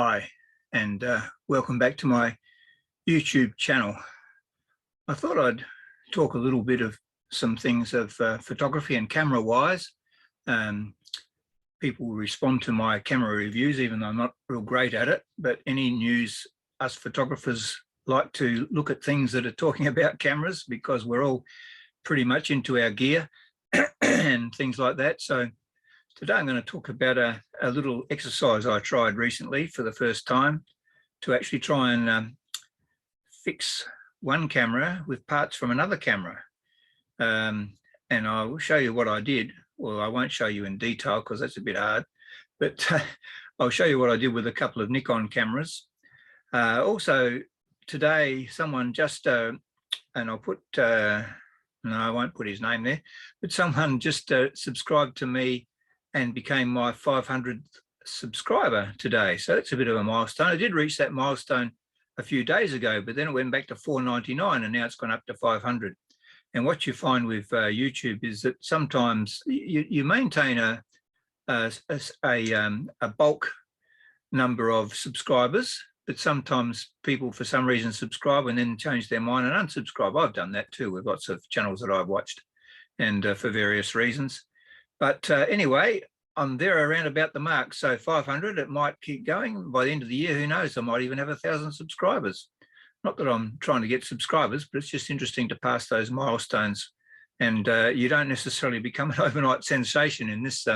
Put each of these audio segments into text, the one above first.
Hi, and welcome back to my YouTube channel. I thought I'd talk a little bit of some things of photography and camera wise. People respond to my camera reviews, even though I'm not real great at it, but any news, us photographers like to look at things that are talking about cameras because we're all pretty much into our gear and things like that. So today I'm going to talk about a little exercise I tried recently for the first time to actually try and fix one camera with parts from another camera. And I will show you what I did. Well, I won't show you in detail because that's a bit hard, but I'll show you what I did with a couple of Nikon cameras. Also today, someone just, and I'll put, no, I won't put his name there, but someone just subscribed to me and became my 500th subscriber today. So it's a bit of a milestone. I did reach that milestone a few days ago, but then it went back to 499 and now it's gone up to 500. And what you find with YouTube is that sometimes you maintain a bulk number of subscribers, but sometimes people for some reason subscribe and then change their mind and unsubscribe. I've done that too with lots of channels that I've watched and for various reasons. But anyway, I'm there around about the mark. So 500, it might keep going. By the end of the year, who knows? I might even have 1,000 subscribers. Not that I'm trying to get subscribers, but it's just interesting to pass those milestones. And you don't necessarily become an overnight sensation in this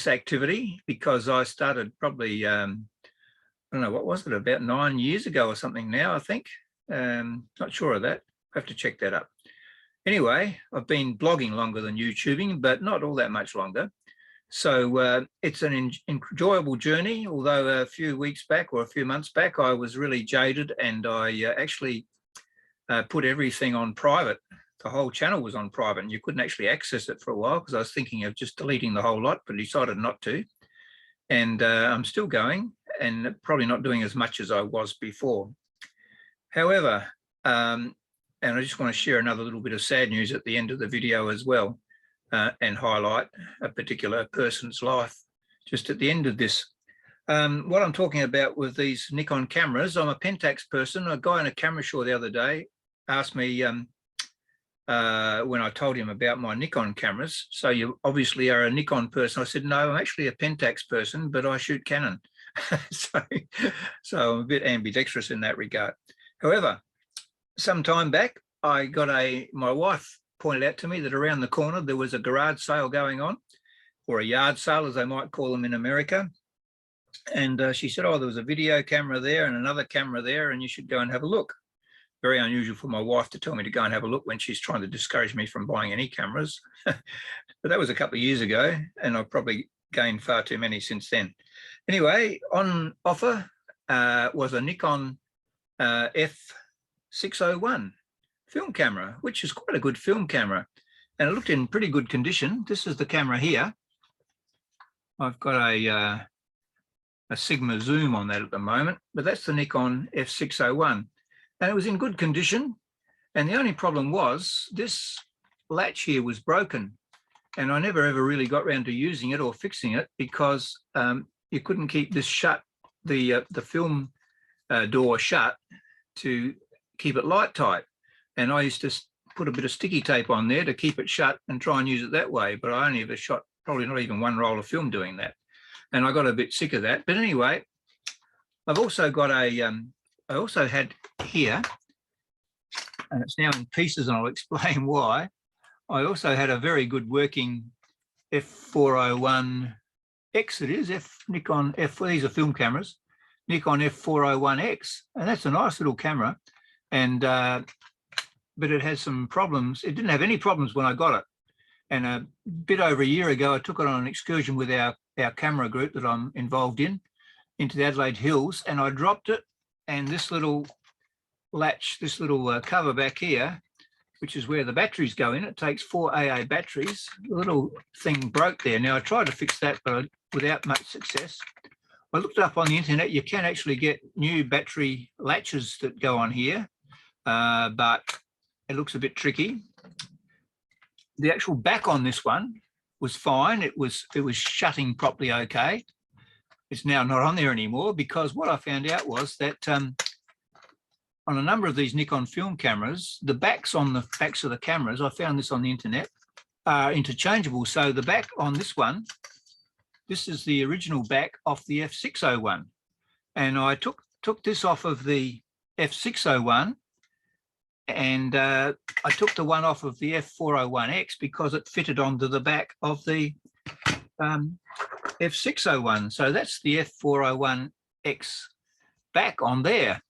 activity, because I started probably, I don't know, what was it, about 9 years ago or something now, I think. Not sure of that. I have to check that up. Anyway, I've been blogging longer than YouTubing, but not all that much longer. So it's an enjoyable journey, although a few weeks back or a few months back, I was really jaded and I actually put everything on private. The whole channel was on private and you couldn't actually access it for a while because I was thinking of just deleting the whole lot, but decided not to. And I'm still going and probably not doing as much as I was before. However, and I just want to share another little bit of sad news at the end of the video as well, and highlight a particular person's life just at the end of this. What I'm talking about with these Nikon cameras, I'm a Pentax person. A guy in a camera store the other day asked me when I told him about my Nikon cameras, so you obviously are a Nikon person. I said, no, I'm actually a Pentax person, but I shoot Canon. so I'm a bit ambidextrous in that regard. However, some time back, I got my wife pointed out to me that around the corner there was a garage sale going on, or a yard sale as they might call them in America. And she said, oh, there was a video camera there and another camera there and you should go and have a look. Very unusual for my wife to tell me to go and have a look when she's trying to discourage me from buying any cameras. But that was a couple of years ago and I've probably gained far too many since then. Anyway, on offer was a Nikon F601 film camera, which is quite a good film camera, and it looked in pretty good condition. This is the camera here. I've got a Sigma zoom on that at the moment, but that's the Nikon F601, and it was in good condition. And the only problem was this latch here was broken, and I never ever really got around to using it or fixing it because you couldn't keep this shut, the film door shut, to keep it light tight. And I used to put a bit of sticky tape on there to keep it shut and try and use it that way. But I only ever shot probably not even one roll of film doing that. And I got a bit sick of that. But anyway, I've also got I also had here, and it's now in pieces and I'll explain why. I also had a very good working F401X, it is, Nikon F, these are film cameras, Nikon F401X. And that's a nice little camera. And but it has some problems. It didn't have any problems when I got it. And a bit over a year ago, I took it on an excursion with our camera group that I'm involved in, into the Adelaide Hills, and I dropped it. And this little latch, this little cover back here, which is where the batteries go in, it takes 4 AA batteries. The little thing broke there. Now, I tried to fix that, but without much success. I looked up on the internet. You can actually get new battery latches that go on here, but it looks a bit tricky. The actual back on this one was fine. It was shutting properly okay. it's now not on there anymore, because what I found out was that on a number of these Nikon film cameras, the backs on the backs of the cameras, I found this on the internet, are interchangeable. So the back on this one, this is the original back off the F601. And I took this off of the F601, and I took the one off of the F401X because it fitted onto the back of the F601. So that's the F401X back on there.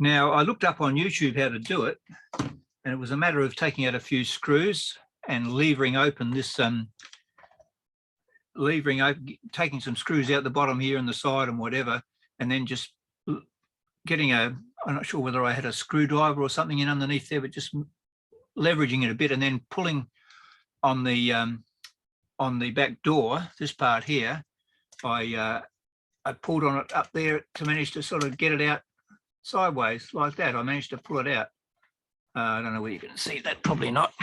Now, I looked up on YouTube how to do it, and it was a matter of taking out a few screws and levering open this, taking some screws out the bottom here and the side and whatever, and then just getting I'm not sure whether I had a screwdriver or something in underneath there, but just leveraging it a bit and then pulling on the back door, this part here. I pulled on it up there to manage to sort of get it out sideways like that. I managed to pull it out. I don't know whether you can see that, probably not.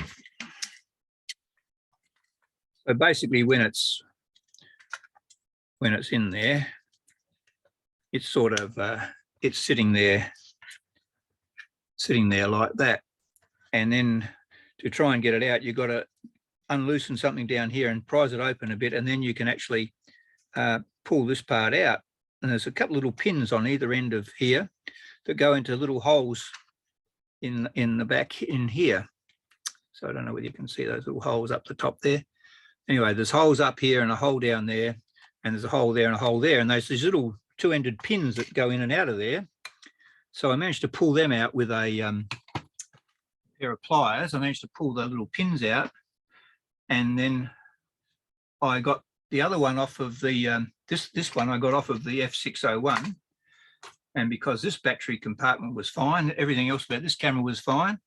So basically when it's in there, it's sort of it's sitting there like that. And then to try and get it out, you've got to unloosen something down here and prise it open a bit, and then you can actually pull this part out. And there's a couple little pins on either end of here that go into little holes in the back in here. So I don't know whether you can see those little holes up the top there. Anyway, there's holes up here and a hole down there, and there's a hole there and a hole there, and there's these little two-ended pins that go in and out of there. So I managed to pull them out with a pair of pliers. I managed to pull the little pins out, and then I got the other one off of the this one I got off of the F601, and because this battery compartment was fine, everything else about this camera was fine.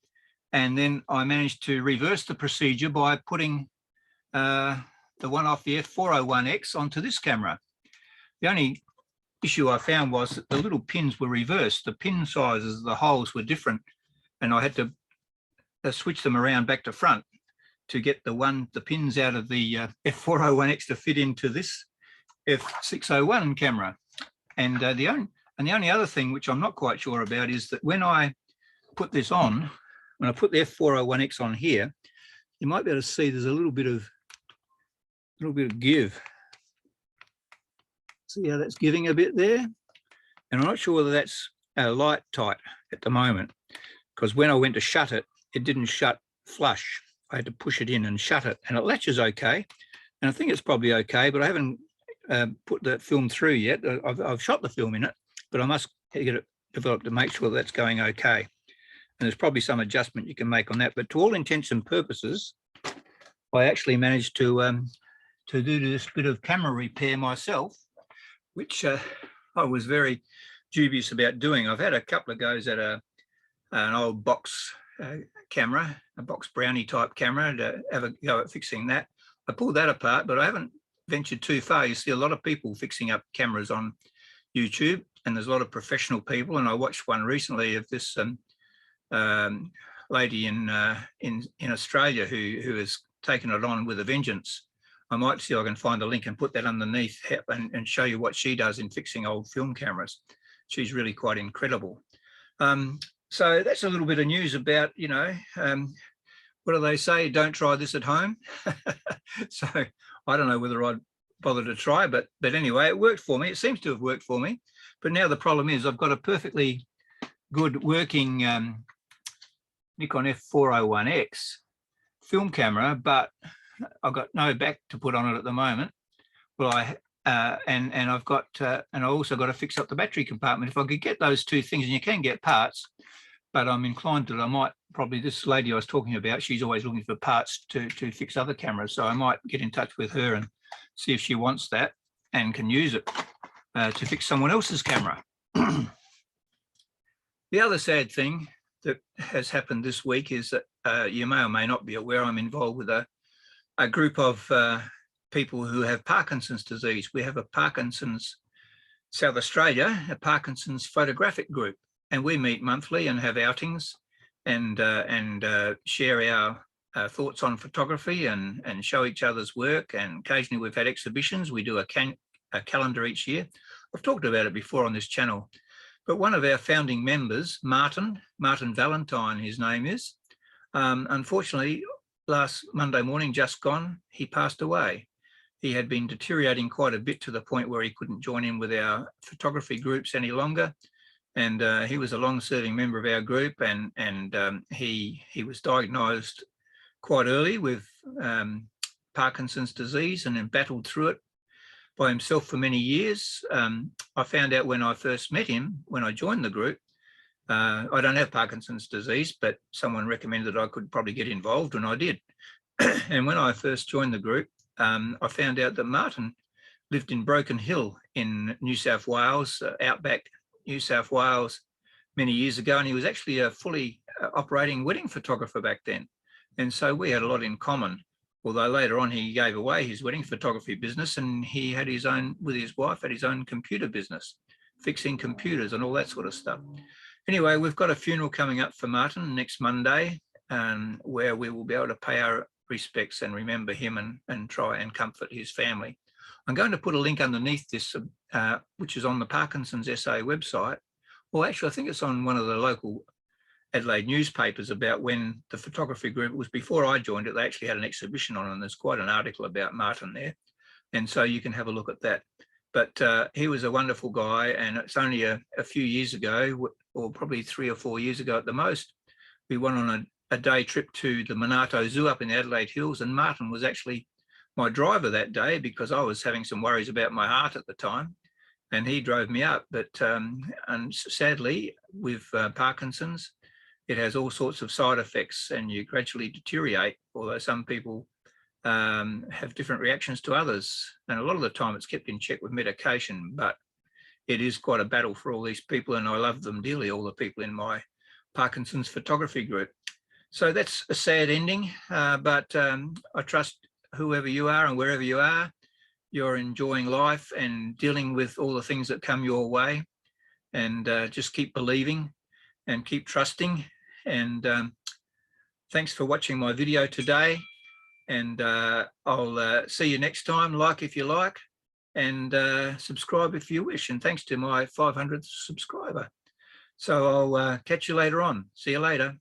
And then I managed to reverse the procedure by putting the one off the F401X onto this camera. The only issue I found was that the little pins were reversed. The pin sizes of the holes were different, and I had to switch them around back to front to get the pins out of the F401X to fit into this F601 camera. And the only other thing which I'm not quite sure about is that when I put this on, when I put the F401X on here, you might be able to see there's a little bit of give. See how that's giving a bit there? And I'm not sure whether that's light tight at the moment, because when I went to shut it, it didn't shut flush. I had to push it in and shut it, and it latches okay. And I think it's probably okay, but I haven't put the film through yet. I've shot the film in it, but I must get it developed to make sure that's going okay. And there's probably some adjustment you can make on that. But to all intents and purposes, I actually managed to do this bit of camera repair myself, which I was very dubious about doing. I've had a couple of goes at an old box camera, a box brownie type camera, to have a go at fixing that. I pulled that apart, but I haven't ventured too far. You see a lot of people fixing up cameras on YouTube, and there's a lot of professional people. And I watched one recently of this lady in Australia who has taken it on with a vengeance. I might see if I can find a link and put that underneath and show you what she does in fixing old film cameras. She's really quite incredible. So that's a little bit of news about, what do they say? Don't try this at home. So I don't know whether I'd bother to try, but anyway, it worked for me. It seems to have worked for me. But now the problem is I've got a perfectly good working Nikon F401X film camera, but I've got no back to put on it at the moment. Well, and I've got and I also got to fix up the battery compartment. If I could get those two things, and you can get parts, but I'm inclined to, I might probably, this lady I was talking about, she's always looking for parts to fix other cameras. So I might get in touch with her and see if she wants that and can use it to fix someone else's camera. The other sad thing that has happened this week is that you may or may not be aware, I'm involved with a group of people who have Parkinson's disease. We have a Parkinson's, South Australia, a Parkinson's photographic group, and we meet monthly and have outings and share our thoughts on photography and show each other's work. And occasionally we've had exhibitions. We do a calendar each year. I've talked about it before on this channel, but one of our founding members, Martin Valentine, his name is, unfortunately, last Monday morning, just gone, he passed away. He had been deteriorating quite a bit to the point where he couldn't join in with our photography groups any longer. And he was a long-serving member of our group, and he was diagnosed quite early with Parkinson's disease, and then battled through it by himself for many years. I found out when I first met him, when I joined the group, I don't have Parkinson's disease, but someone recommended I could probably get involved, and I did. And when I first joined the group, I found out that Martin lived in Broken Hill in New South Wales, outback New South Wales, many years ago, and he was actually a fully operating wedding photographer back then. And so we had a lot in common, although later on he gave away his wedding photography business, and he had his own, with his wife, had his own computer business, fixing computers and all that sort of stuff. Anyway, we've got a funeral coming up for Martin next Monday, where we will be able to pay our respects and remember him and try and comfort his family. I'm going to put a link underneath this, which is on the Parkinsons SA website. Well, actually, I think it's on one of the local Adelaide newspapers about when the photography group, it was before I joined it, they actually had an exhibition on, and there's quite an article about Martin there. And so you can have a look at that. But he was a wonderful guy, and it's only a few years ago, or probably 3 or 4 years ago at the most, we went on a day trip to the Monarto Zoo up in the Adelaide Hills, and Martin was actually my driver that day because I was having some worries about my heart at the time, and he drove me up. But and sadly, with Parkinson's, it has all sorts of side effects, and you gradually deteriorate, although some people have different reactions to others. And a lot of the time it's kept in check with medication, but it is quite a battle for all these people, and I love them dearly, all the people in my Parkinson's photography group. So that's a sad ending, but I trust whoever you are and wherever you are, you're enjoying life and dealing with all the things that come your way, and just keep believing and keep trusting. And thanks for watching my video today, and I'll see you next time. Like if you like, and subscribe if you wish. And thanks to my 500th subscriber. So I'll catch you later on. See you later.